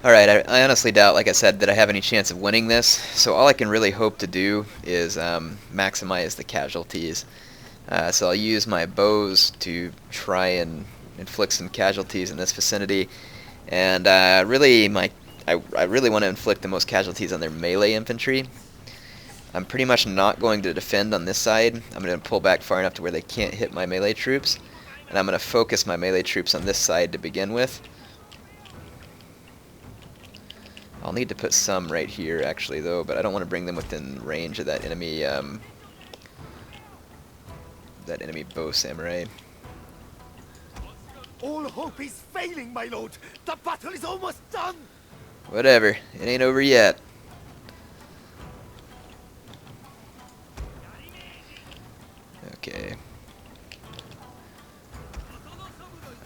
Alright, I honestly doubt, like I said, that I have any chance of winning this, so all I can really hope to do is maximize the casualties. So I'll use my bows to try and inflict some casualties in this vicinity, and I really want to inflict the most casualties on their melee infantry. I'm pretty much not going to defend on this side. I'm going to pull back far enough to where they can't hit my melee troops, and I'm going to focus my melee troops on this side to begin with. I'll need to put some right here, actually, though, but I don't want to bring them within range of that enemy bow samurai. All hope is failing, my lord. The battle is almost done. Whatever, it ain't over yet. Okay.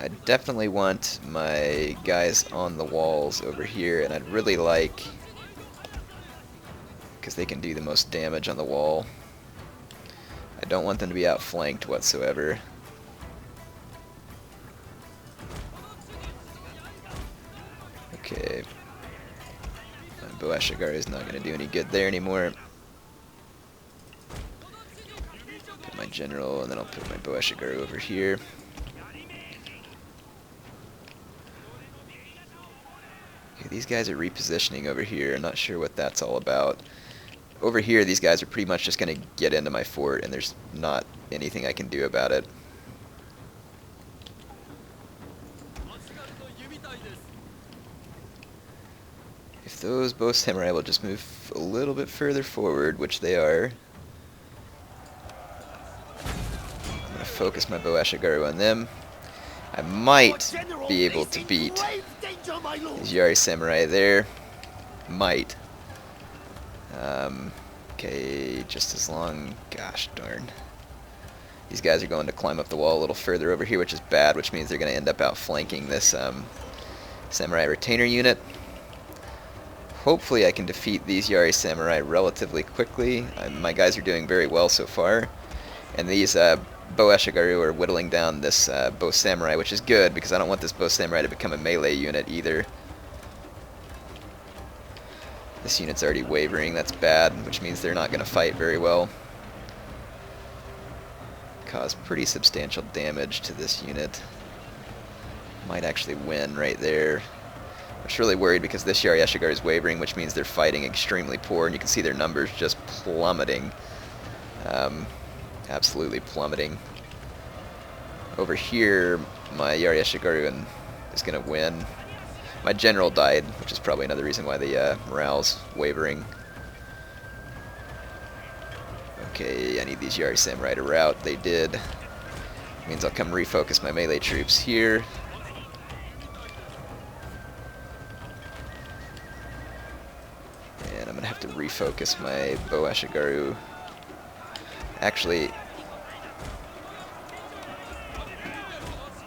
I definitely want my guys on the walls over here, and I'd really like, because they can do the most damage on the wall, I don't want them to be outflanked whatsoever. Okay. My Boashigaru is not going to do any good there anymore. Put my general, and then I'll put my Boashigaru over here. Okay, these guys are repositioning over here. I'm not sure what that's all about. Over here, these guys are pretty much just going to get into my fort, and there's not anything I can do about it. If those bow samurai will just move a little bit further forward, which they are, I'm going to focus my Boashigaru on them. I might be able to beat these Yari samurai there. Might. Okay, just as long... Gosh darn. These guys are going to climb up the wall a little further over here, which is bad, which means they're going to end up outflanking this samurai retainer unit. Hopefully I can defeat these Yari samurai relatively quickly. My guys are doing very well so far. And these Boashigaru are whittling down this bow samurai, which is good because I don't want this bow samurai to become a melee unit either. This unit's already wavering, that's bad, which means they're not going to fight very well. Cause pretty substantial damage to this unit. Might actually win right there. I'm just really worried because this Yari Eshigar is wavering, which means they're fighting extremely poor, and you can see their numbers just plummeting. Absolutely plummeting. Over here, my Yari Eshigaru is going to win. My general died, which is probably another reason why the morale's wavering. Okay, I need these Yari Samurai to rout. They did. Means I'll come refocus my melee troops here. And I'm going to have to refocus my Boashigaru. Actually...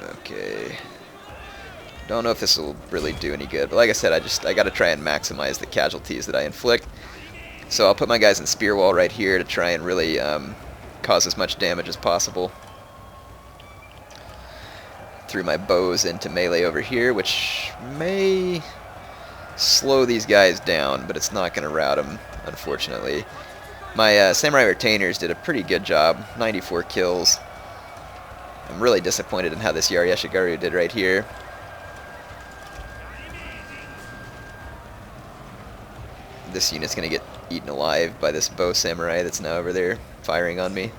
Okay... Don't know if this will really do any good, but like I said, I got to try and maximize the casualties that I inflict. So I'll put my guys in spear wall right here to try and really cause as much damage as possible. Threw my bows into melee over here, which may slow these guys down, but it's not going to rout them, unfortunately. My samurai retainers did a pretty good job, 94 kills. I'm really disappointed in how this Yari Eshigaru did right here. This unit's going to get eaten alive by this bow samurai that's now over there firing on me.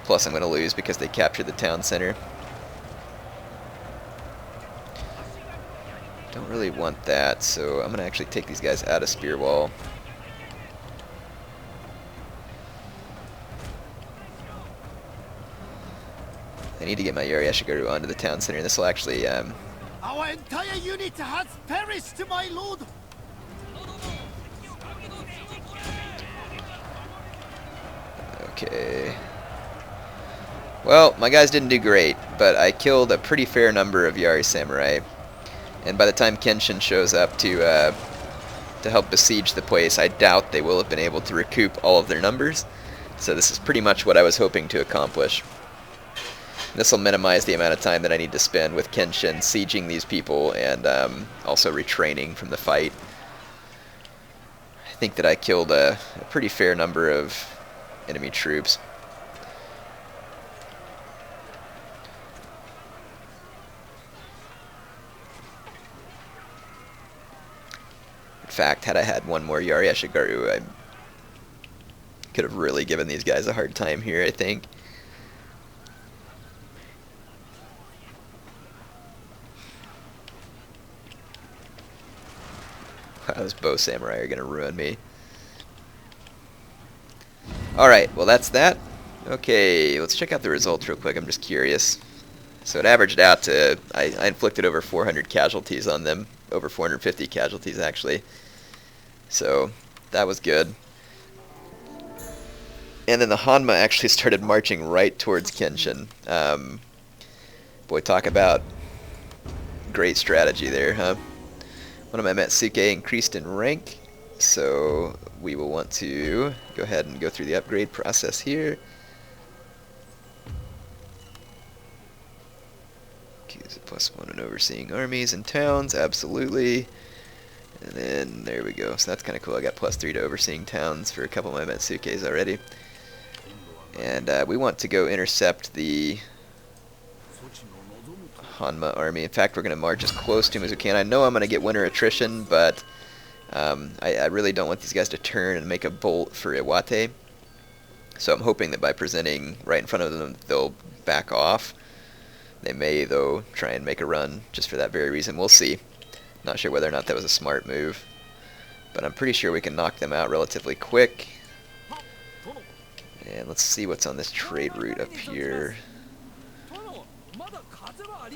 Plus I'm going to lose because they captured the town center. Don't really want that, so I'm going to actually take these guys out of spear wall. I need to get my Yari Eshigaru onto the town center, and this will actually... Our entire unit has perished, my lord! Okay. Well, my guys didn't do great, but I killed a pretty fair number of Yari Samurai. And by the time Kenshin shows up to help besiege the place, I doubt they will have been able to recoup all of their numbers. So this is pretty much what I was hoping to accomplish. This will minimize the amount of time that I need to spend with Kenshin sieging these people and also retraining from the fight. I think that I killed a pretty fair number of enemy troops. In fact, had I had one more Yari Ashigaru, I could have really given these guys a hard time here, I think. Wow, those bow samurai are going to ruin me. Alright, well that's that. Okay, let's check out the results real quick. I'm just curious. So it averaged out to, I inflicted over 400 casualties on them. Over 450 casualties, actually. So, that was good. And then the Hanma actually started marching right towards Kenshin. Boy, talk about great strategy there, huh? One of my Matsuke increased in rank, so we will want to go ahead and go through the upgrade process here. Is it +1 in overseeing armies and towns? Absolutely. And then there we go. So that's kind of cool. I got +3 to overseeing towns for a couple of my Matsukes already. And we want to go intercept the Hanma army. In fact, we're going to march as close to him as we can. I know I'm going to get winter attrition, but I really don't want these guys to turn and make a bolt for Iwate. So I'm hoping that by presenting right in front of them, they'll back off. They may, though, try and make a run just for that very reason. We'll see. Not sure whether or not that was a smart move. But I'm pretty sure we can knock them out relatively quick. And let's see what's on this trade route up here. Oh,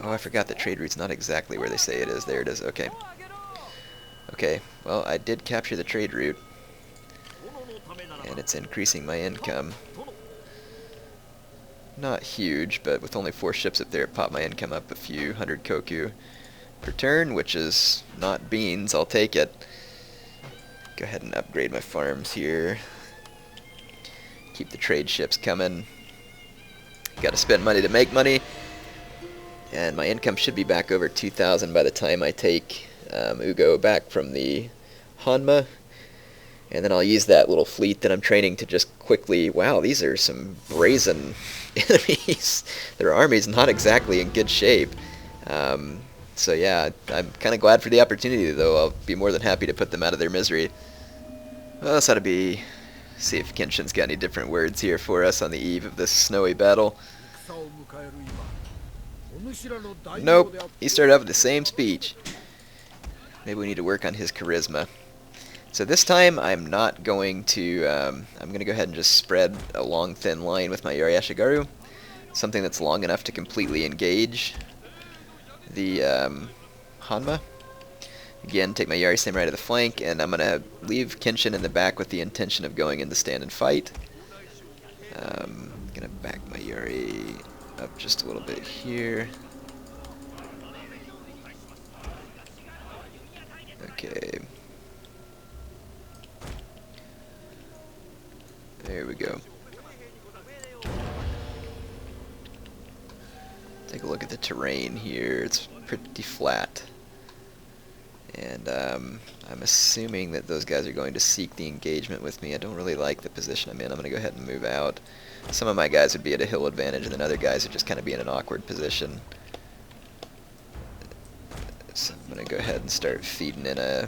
I forgot the trade route's not exactly where they say it is. There it is. Okay. Okay, well, I did capture the trade route. And it's increasing my income. Not huge, but with only 4 ships up there, it popped my income up a few hundred koku per turn, which is not beans. I'll take it. Go ahead and upgrade my farms here. Keep the trade ships coming. Got to spend money to make money. And my income should be back over 2,000 by the time I take Ugo back from the Hanma. And then I'll use that little fleet that I'm training to just quickly... Wow, these are some brazen enemies. Their army's not exactly in good shape. So yeah, I'm kind of glad for the opportunity, though. I'll be more than happy to put them out of their misery. Well, this ought to be... See if Kenshin's got any different words here for us on the eve of this snowy battle. Nope, he started out with the same speech. Maybe we need to work on his charisma. So this time I'm not going to, I'm going to go ahead and just spread a long thin line with my Yari Ashigaru. Something that's long enough to completely engage the Hanma. Again, take my Yari Samurai to the flank, and I'm going to leave Kenshin in the back with the intention of going in to stand and fight. I'm going to back my Yari up just a little bit here. Okay. There we go. Take a look at the terrain here. It's pretty flat. And I'm assuming that those guys are going to seek the engagement with me. I don't really like the position I'm in. I'm going to go ahead and move out. Some of my guys would be at a hill advantage, and then other guys would just kind of be in an awkward position. So I'm going to go ahead and start feeding in a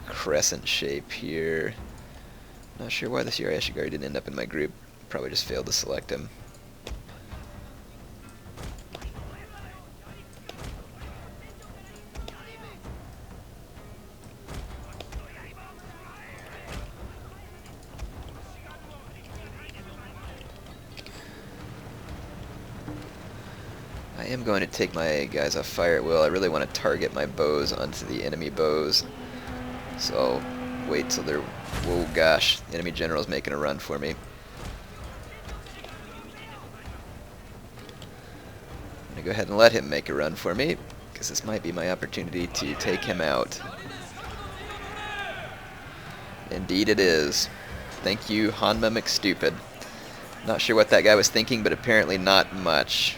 crescent shape here. Not sure why this Yari Ashigaru didn't end up in my group. Probably just failed to select him. I am going to take my guys off fire at will. I really want to target my bows onto the enemy bows. So I'll wait till they're... Whoa, gosh. The enemy general's making a run for me. I'm going to go ahead and let him make a run for me, because this might be my opportunity to take him out. Indeed it is. Thank you, Hanma McStupid. Not sure what that guy was thinking, but apparently not much.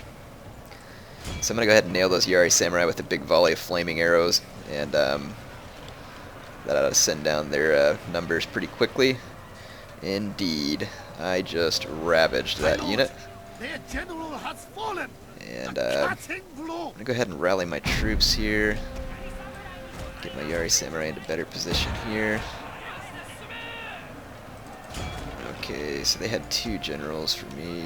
So I'm going to go ahead and nail those Yari Samurai with a big volley of flaming arrows, and that ought to send down their numbers pretty quickly. Indeed. I just ravaged that unit. Their general has fallen. And A I'm cutting blow. going to go ahead and rally my troops here. Get my Yari Samurai into better position here. Okay, so they had 2 generals for me.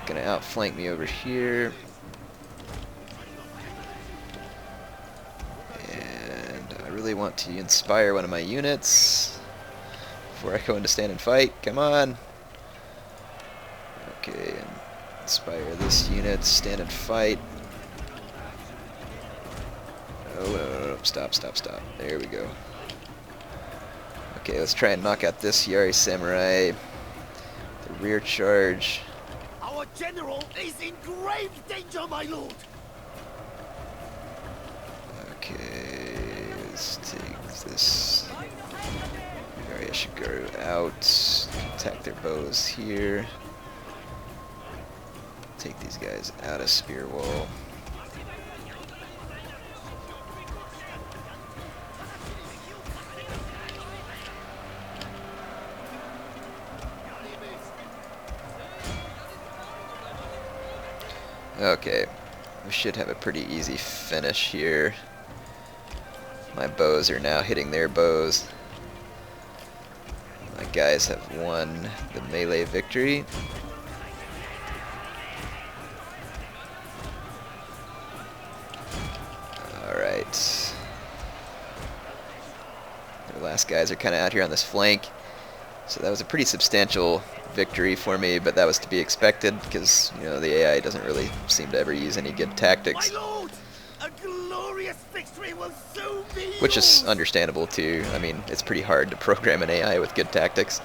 Gonna outflank me over here. And I really want to inspire one of my units before I go into stand and fight. Come on! Okay, and inspire this unit, stand and fight. Oh, no, stop. There we go. Okay, let's try and knock out this Yari Samurai. The rear charge. Our general is in grave danger, my lord. Okay, let's take this Yari Ashigaru out. Attack their bows here. Take these guys out of spear wall. Okay, we should have a pretty easy finish here. My bows are now hitting their bows. My guys have won the melee victory. Alright. The last guys are kind of out here on this flank. So that was a pretty substantial victory for me, but that was to be expected because, you know, the AI doesn't really seem to ever use any good tactics. My lord, a glorious victory will soon be Which is yours. understandable too. I mean, it's pretty hard to program an AI with good tactics.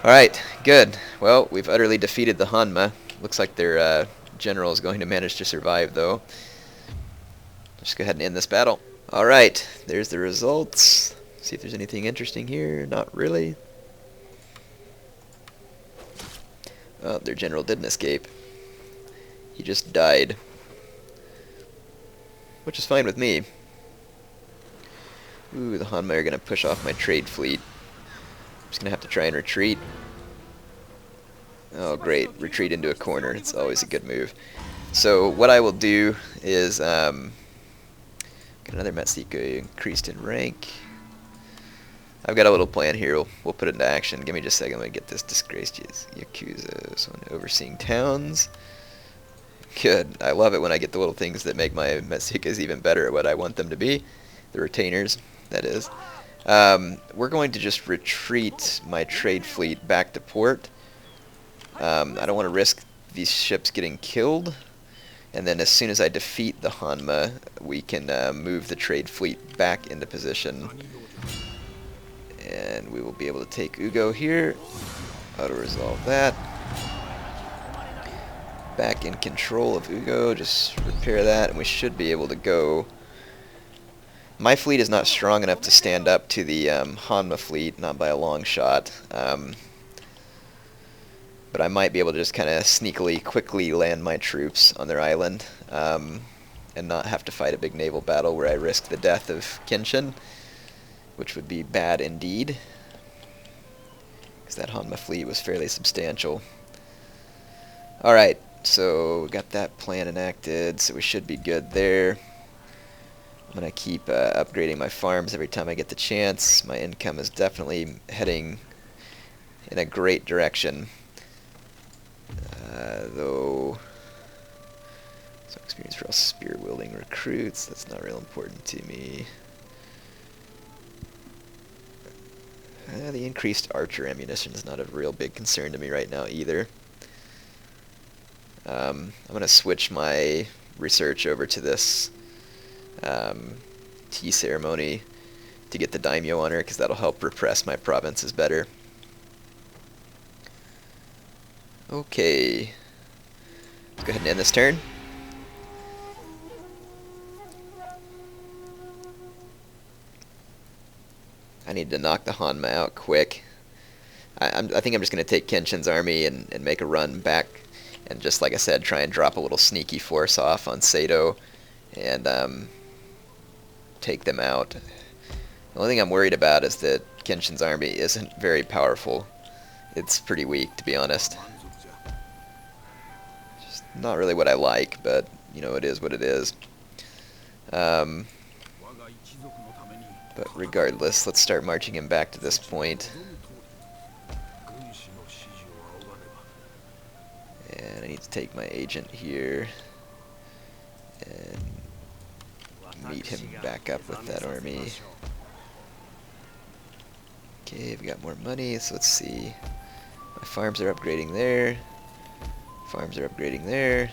Alright, good. Well, we've utterly defeated the Hanma. Looks like their general is going to manage to survive, though. Let's go ahead and end this battle. Alright, there's the results. See if there's anything interesting here. Not really. Oh, their general didn't escape. He just died. Which is fine with me. Ooh, the Hanma are going to push off my trade fleet. I'm just going to have to try and retreat. Oh, great. Retreat into a corner. It's always a good move. So what I will do is... get another Matsuko increased in rank. I've got a little plan here. We'll put it into action. Give me just a second. Let me get this disgraced Yakuza. So overseeing towns. Good. I love it when I get the little things that make my Matsukas even better at what I want them to be. The retainers, that is. We're going to just retreat my trade fleet back to port. I don't want to risk these ships getting killed. And then as soon as I defeat the Hanma, we can move the trade fleet back into position. And we will be able to take Ugo here. Auto-resolve that. Back in control of Ugo. Just repair that, and we should be able to go. My fleet is not strong enough to stand up to the Hanma fleet, not by a long shot. But I might be able to just kind of sneakily, quickly land my troops on their island. And not have to fight a big naval battle where I risk the death of Kenshin. Which would be bad indeed, because that Hanma fleet was fairly substantial. Alright, so we got that plan enacted, so we should be good there. I'm going to keep upgrading my farms every time I get the chance. My income is definitely heading in a great direction. Though, some experience for all spear-wielding recruits, that's not real important to me. The increased archer ammunition is not a real big concern to me right now either. I'm going to switch my research over to this tea ceremony to get the daimyo honor, because that'll help repress my provinces better. Okay. Let's go ahead and end this turn. I need to knock the Hanma out quick. I think I'm just going to take Kenshin's army and make a run back, and just like I said, try and drop a little sneaky force off on Sato, and take them out. The only thing I'm worried about is that Kenshin's army isn't very powerful. It's pretty weak, to be honest. Just not really what I like, but, you know, it is what it is. But regardless, let's start marching him back to this point. And I need to take my agent here and meet him back up with that army. Okay, we got more money, so let's see. My farms are upgrading there. Farms are upgrading there.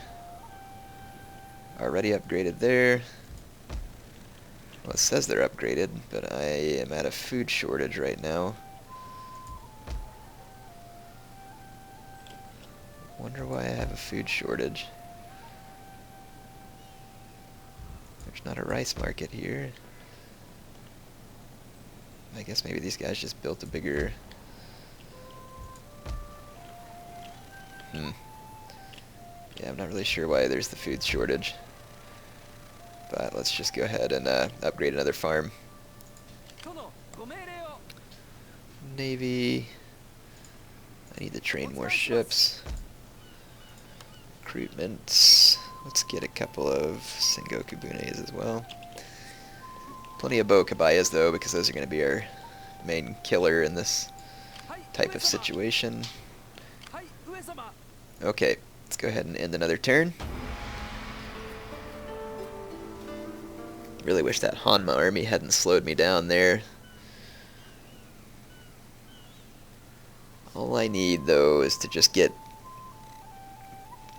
Already upgraded there. Well, it says they're upgraded, but I am at a food shortage right now. Wonder why I have a food shortage. There's not a rice market here. I guess maybe these guys just built a bigger... Yeah, I'm not really sure why there's the food shortage. But let's just go ahead and upgrade another farm. Navy. I need to train more ships. Recruitments. Let's get a couple of Sengoku Bunes as well. Plenty of Bow Kabayas though, because those are going to be our main killer in this type of situation. Okay, let's go ahead and end another turn. Really wish that Hanma army hadn't slowed me down there. All I need though is to just get...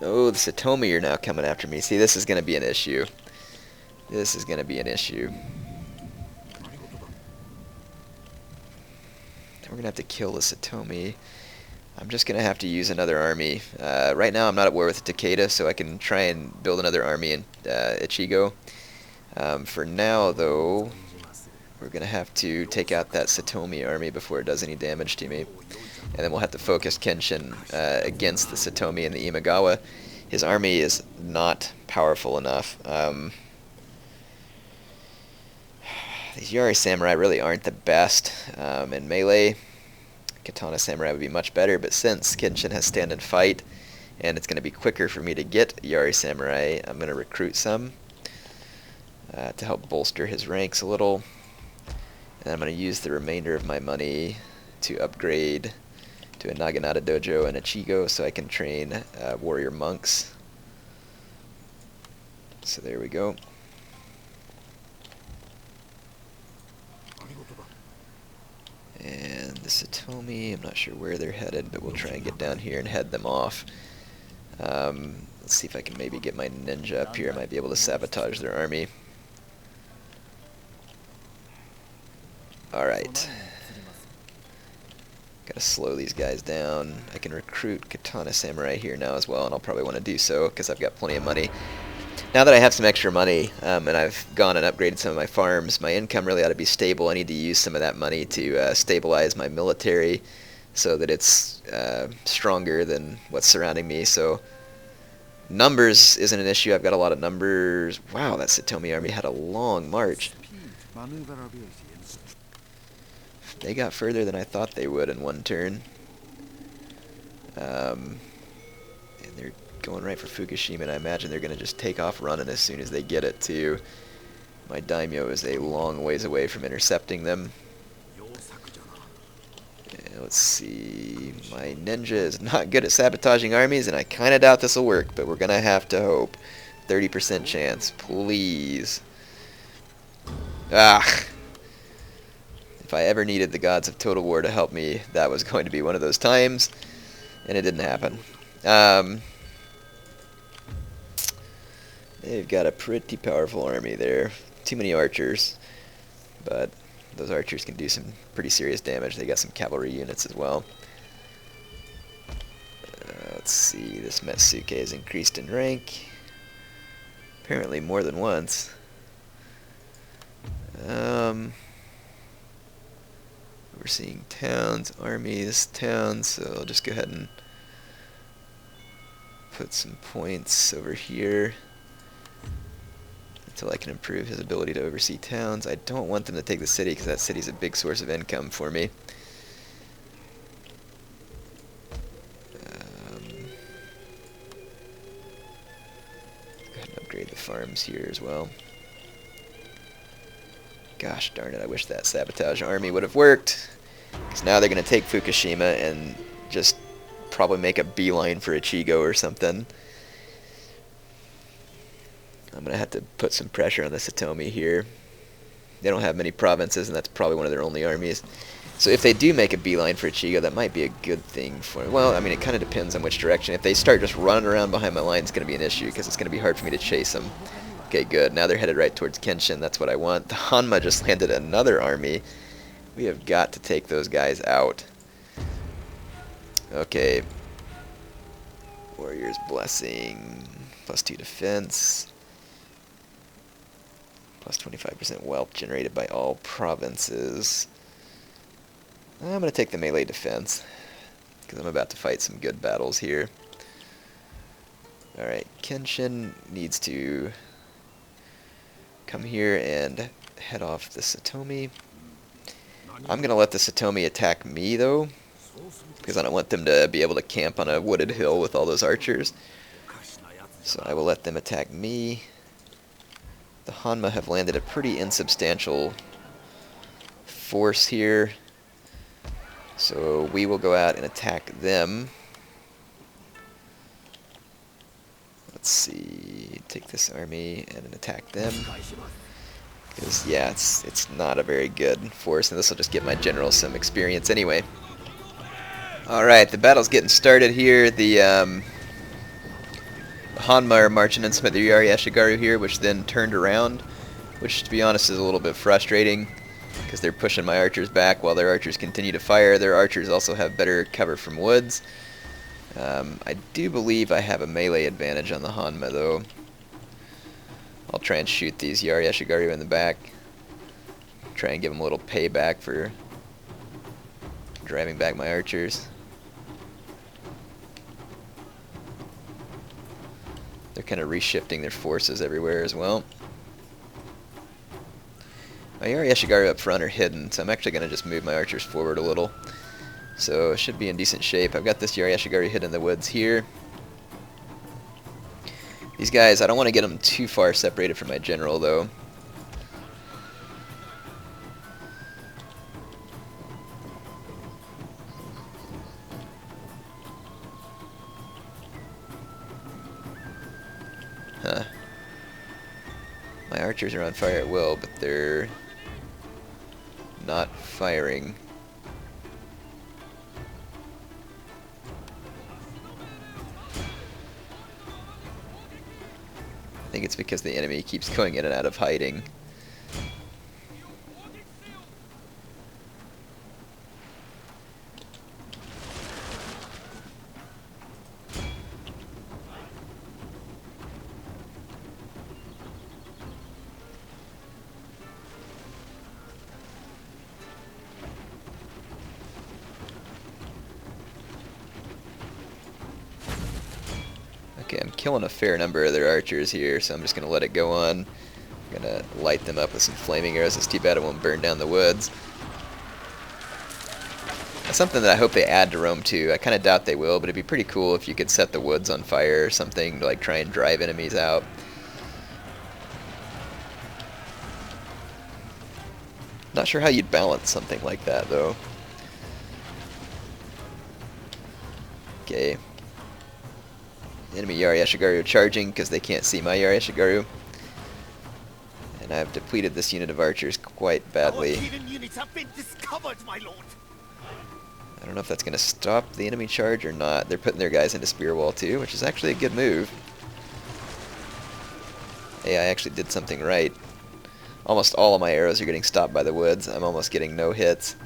Oh, the Satomi are now coming after me. See, this is going to be an issue. This is going to be an issue. We're going to have to kill the Satomi. I'm just going to have to use another army. Right now I'm not at war with Takeda, so I can try and build another army in Ichigo. For now, though, we're going to have to take out that Satomi army before it does any damage to me. And then we'll have to focus Kenshin against the Satomi and the Imagawa. His army is not powerful enough. These Yari Samurai really aren't the best in melee. Katana Samurai would be much better, but since Kenshin has stand and fight, and it's going to be quicker for me to get Yari Samurai, I'm going to recruit some to help bolster his ranks a little. And I'm going to use the remainder of my money to upgrade to a Naginata Dojo and a Ichigo so I can train warrior monks. So there we go. And the Satomi, I'm not sure where they're headed, but we'll try and get down here and head them off. Let's see if I can maybe get my ninja up here. I might be able to sabotage their army. Alright. Gotta slow these guys down. I can recruit Katana Samurai here now as well, and I'll probably want to do so because I've got plenty of money. Now that I have some extra money, and I've gone and upgraded some of my farms, my income really ought to be stable. I need to use some of that money to stabilize my military so that it's stronger than what's surrounding me. So numbers isn't an issue. I've got a lot of numbers. Wow, that Satomi army had a long march. They got further than I thought they would in one turn. And they're going right for Fukushima, and I imagine they're going to just take off running as soon as they get it, too. My daimyo is a long ways away from intercepting them. Let's see. My ninja is not good at sabotaging armies, and I kind of doubt this will work, but we're going to have to hope. 30% chance. Please. Ah. If I ever needed the gods of Total War to help me, that was going to be one of those times, and it didn't happen. They've got a pretty powerful army there. Too many archers, but those archers can do some pretty serious damage. They got some cavalry units as well. Let's see, this Metsuke is increased in rank. Apparently more than once. Overseeing towns, armies, towns, so I'll just go ahead and put some points over here until I can improve his ability to oversee towns. I don't want them to take the city because that city's a big source of income for me. Go ahead and upgrade the farms here as well. Gosh darn it, I wish that sabotage army would have worked. Because now they're going to take Fukushima and just probably make a beeline for Ichigo or something. I'm going to have to put some pressure on the Satomi here. They don't have many provinces, and that's probably one of their only armies. So if they do make a beeline for Ichigo, that might be a good thing for... Well, I mean, it kind of depends on which direction. If they start just running around behind my line, it's going to be an issue, because it's going to be hard for me to chase them. Okay, good. Now they're headed right towards Kenshin. That's what I want. The Hanma just landed another army. We have got to take those guys out. Okay. Warrior's Blessing. +2 defense. +25% wealth generated by all provinces. I'm going to take the melee defense, because I'm about to fight some good battles here. Alright, Kenshin needs to come here and head off the Satomi. I'm going to let the Satomi attack me, though, because I don't want them to be able to camp on a wooded hill with all those archers. So I will let them attack me. The Hanma have landed a pretty insubstantial force here. So we will go out and attack them. Let's see, take this army and then attack them. Because, yeah, it's not a very good force, and this will just get my general some experience anyway. Alright, the battle's getting started here. The Hanma are marching in some of the Yari Ashigaru here, which then turned around, which, to be honest, is a little bit frustrating, because they're pushing my archers back while their archers continue to fire. Their archers also have better cover from woods. I do believe I have a melee advantage on the Hanma, though. I'll try and shoot these Yari Ashigaru in the back. Try and give them a little payback for driving back my archers. They're kind of reshifting their forces everywhere as well. My Yari Ashigaru up front are hidden, so I'm actually going to just move my archers forward a little. So it should be in decent shape. I've got this Yari Ashigaru hidden in the woods here. These guys, I don't want to get them too far separated from my general, though. Huh. My archers are on fire at will, but they're not firing. I think it's because the enemy keeps going in and out of hiding. Okay, I'm killing a fair number of their archers here, so I'm just going to let it go on. I'm going to light them up with some flaming arrows. It's too bad it won't burn down the woods. That's something that I hope they add to Rome 2. I kind of doubt they will, but it'd be pretty cool if you could set the woods on fire or something to like try and drive enemies out. Not sure how you'd balance something like that, though. Okay. Enemy Yari Ashigaru charging because they can't see my Yari Ashigaru. And I've depleted this unit of archers quite badly. Units have been discovered, my lord. I don't know if that's going to stop the enemy charge or not. They're putting their guys into spear wall too, which is actually a good move. Hey, I actually did something right. Almost all of my arrows are getting stopped by the woods. I'm almost getting no hits.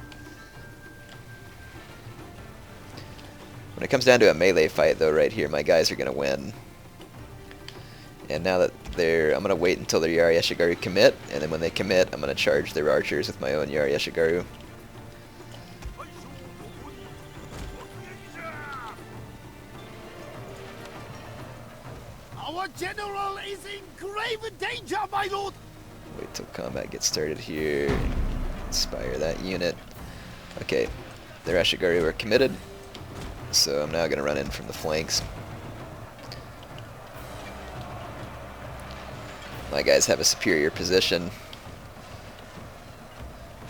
When it comes down to a melee fight, though, right here, my guys are going to win. And now that I'm going to wait until their Yari Ashigaru commit, and then when they commit, I'm going to charge their archers with my own Yari Ashigaru. Our general is in grave danger, my lord! Wait till combat gets started here. Inspire that unit. Okay, their Ashigaru are committed, so I'm now going to run in from the flanks. My guys have a superior position.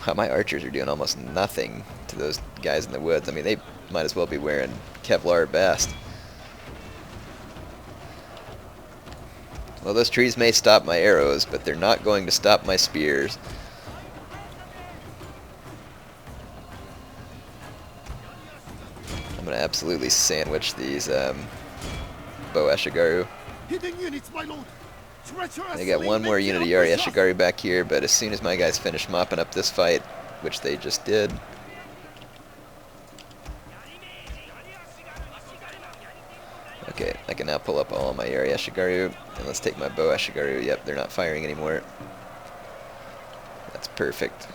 Wow, my archers are doing almost nothing to those guys in the woods. I mean, they might as well be wearing Kevlar best. Well, those trees may stop my arrows, but they're not going to stop my spears. I'm going to absolutely sandwich these bow Ashigaru. Hidden units, my lord! They got one more unit of Yari Ashigaru back here, but as soon as my guys finish mopping up this fight, which they just did, okay, I can now pull up all of my Yari Ashigaru, and let's take my bow Ashigaru. Yep, they're not firing anymore. That's perfect.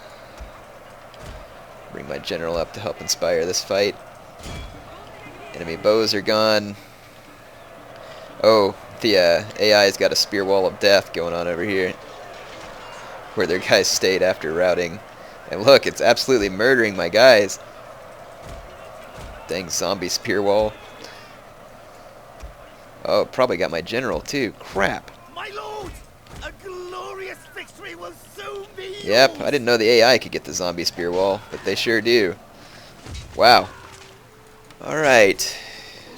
Bring my general up to help inspire this fight. Enemy bows are gone. Oh, the AI's got a spear wall of death going on over here, where their guys stayed after routing. And look, it's absolutely murdering my guys. Dang zombie spear wall. Oh, probably got my general too. Crap. My lord! A glorious victory will soon be Yep, yours. I didn't know the AI could get the zombie spear wall, but they sure do. Wow. Alright.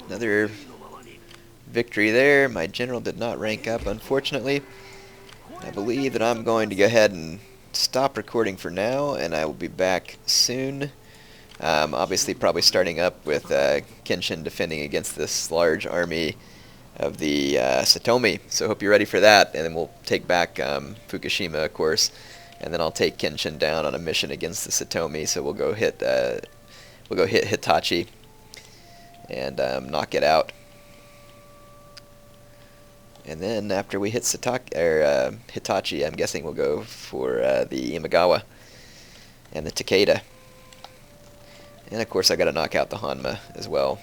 Another victory there. My general did not rank up, unfortunately. I believe that I'm going to go ahead and stop recording for now, and I will be back soon. Obviously, probably starting up with Kenshin defending against this large army of the Satomi. So hope you're ready for that, and then we'll take back Fukushima, of course, and then I'll take Kenshin down on a mission against the Satomi. So we'll go hit Hitachi and knock it out. And then after we hit Hitachi, I'm guessing we'll go for the Imagawa and the Takeda. And of course I gotta knock out the Hanma as well.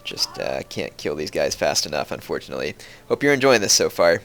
Just can't kill these guys fast enough, unfortunately. Hope you're enjoying this so far.